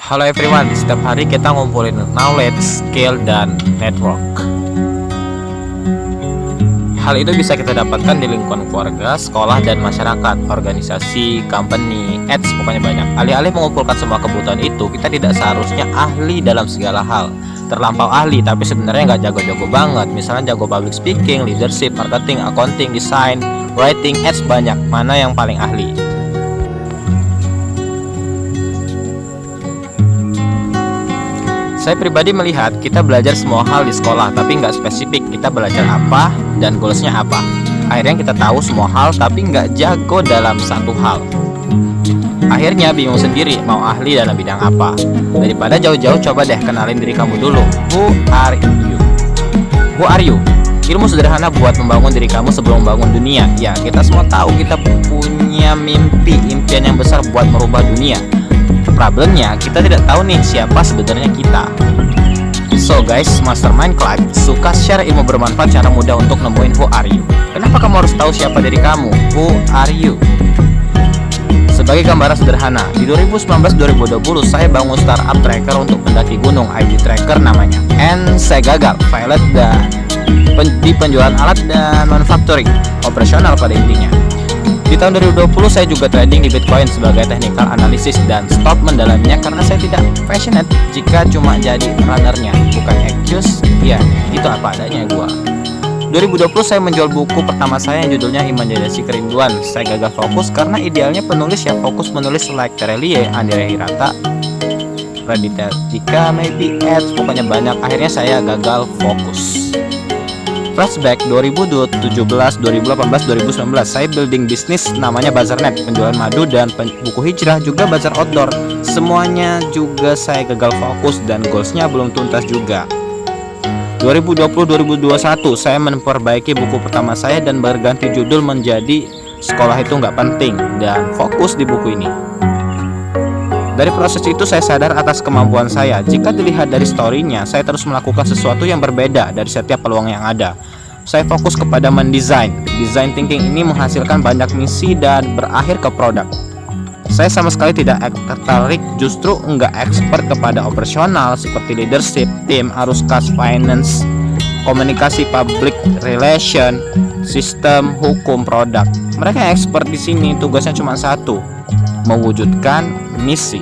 Halo everyone, setiap hari kita ngumpulin knowledge, skill, dan network. Hal itu bisa kita dapatkan di lingkungan keluarga, sekolah, dan masyarakat, organisasi, company, ads, pokoknya banyak. Alih-alih mengumpulkan semua kebutuhan itu, kita tidak seharusnya ahli dalam segala hal. Terlampau ahli, tapi sebenarnya nggak jago-jago banget. Misalnya jago public speaking, leadership, marketing, accounting, design, writing, ads, banyak. Mana yang paling ahli? Saya pribadi melihat kita belajar semua hal di sekolah, tapi nggak spesifik kita belajar apa dan goalsnya apa. Akhirnya kita tahu semua hal, tapi nggak jago dalam satu hal. Akhirnya bingung sendiri mau ahli dalam bidang apa. Daripada jauh-jauh, coba deh kenalin diri kamu dulu. Who are you? Who are you? Ilmu sederhana buat membangun diri kamu sebelum membangun dunia. Ya, kita semua tahu kita punya mimpi, impian yang besar buat merubah dunia. Problemnya, kita tidak tahu nih siapa sebenarnya kita. So guys, Mastermind Club suka share ilmu bermanfaat secara mudah untuk nemuin who are you. Kenapa kamu harus tahu siapa diri kamu? Who are you? Sebagai gambaran sederhana, di 2019-2020 saya bangun startup tracker untuk pendaki gunung, ID Tracker namanya. And saya gagal, pilot dan di penjualan alat dan manufacturing, operasional pada intinya. Di tahun 2020 saya juga trading di Bitcoin sebagai technical analysis dan stop mendalamnya karena saya tidak passionate jika cuma jadi runnernya, bukan excuse. Ya, itu apa adanya gua. 2020 saya menjual buku pertama saya yang judulnya Imajinasi Kerinduan. Saya gagal fokus karena idealnya penulis yang fokus menulis like Terelie, Andrea Hirata, Raditya Dika, maybe ads, pokoknya banyak. Akhirnya saya gagal fokus. Flashback 2017, 2018, 2019 saya building bisnis namanya Bazarnet, penjualan madu dan buku hijrah, juga bazar outdoor. Semuanya juga saya gagal fokus dan goalsnya belum tuntas juga. 2020-2021 saya memperbaiki buku pertama saya dan berganti judul menjadi Sekolah Itu Nggak Penting dan fokus di buku ini. Dari proses itu saya sadar atas kemampuan saya. Jika dilihat dari story-nya, saya terus melakukan sesuatu yang berbeda dari setiap peluang yang ada. Saya fokus kepada mendesain. Design thinking ini menghasilkan banyak misi dan berakhir ke produk. Saya sama sekali tidak tertarik, justru enggak expert kepada operasional seperti leadership, tim, arus kas, finance, komunikasi, public relation, sistem, hukum, produk. Mereka yang expert di sini tugasnya cuma satu, mewujudkan misi.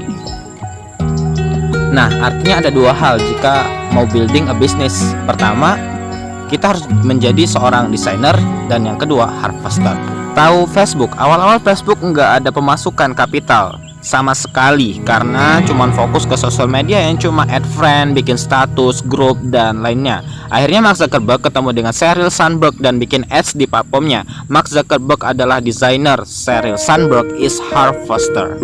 Nah, artinya ada dua hal jika mau building a business. Pertama, kita harus menjadi seorang desainer, dan yang kedua, harvester. Tahu Facebook, awal-awal Facebook nggak ada pemasukan kapital sama sekali karena cuma fokus ke sosial media yang cuma add friend, bikin status, grup, dan lainnya. Akhirnya Mark Zuckerberg ketemu dengan Sheryl Sandberg dan bikin ads di platformnya. Mark Zuckerberg adalah desainer, Sheryl Sandberg is harvester.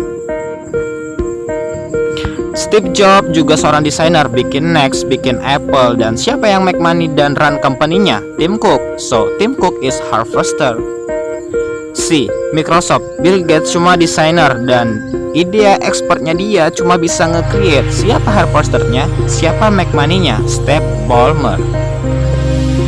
Steve Jobs juga seorang desainer, bikin Next, bikin Apple, dan siapa yang make money dan run company-nya? Tim Cook. So, Tim Cook is harvester. C. Microsoft, Bill Gates cuma desainer dan ide expertnya dia cuma bisa nge-create. Siapa harvesternya? Siapa make money-nya? Steve Ballmer.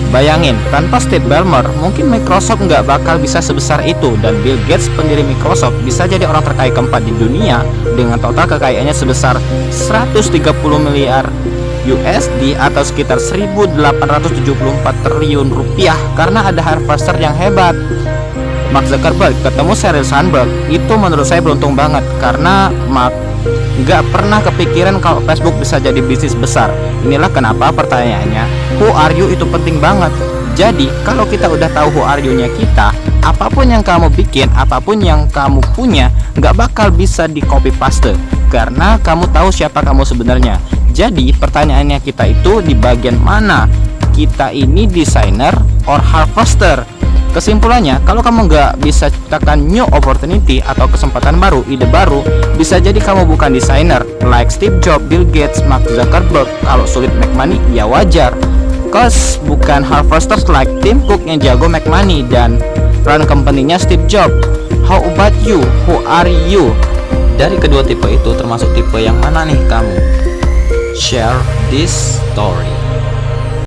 Bayangin, tanpa Steve Ballmer mungkin Microsoft nggak bakal bisa sebesar itu, dan Bill Gates pendiri Microsoft bisa jadi orang terkaya keempat di dunia dengan total kekayaannya sebesar 130 miliar USD atau sekitar 1.874 triliun rupiah karena ada harvester yang hebat. Mark Zuckerberg ketemu Sheryl Sandberg, itu menurut saya beruntung banget karena Mark nggak pernah kepikiran kalau Facebook bisa jadi bisnis besar. Inilah kenapa pertanyaannya who are you itu penting banget. Jadi kalau kita udah tahu who are you-nya kita, apapun yang kamu bikin, apapun yang kamu punya nggak bakal bisa di copy paste karena kamu tahu siapa kamu sebenarnya. Jadi pertanyaannya kita itu di bagian mana? Kita ini designer or harvester? Kesimpulannya, kalau kamu nggak bisa ciptakan new opportunity atau kesempatan baru, ide baru, bisa jadi kamu bukan desainer like Steve Jobs, Bill Gates, Mark Zuckerberg. Kalau sulit make money, ya wajar. Cause bukan harvesters like Tim Cook yang jago make money dan run company-nya Steve Jobs. How about you? Who are you? Dari kedua tipe itu, termasuk tipe yang mana nih kamu? Share this story.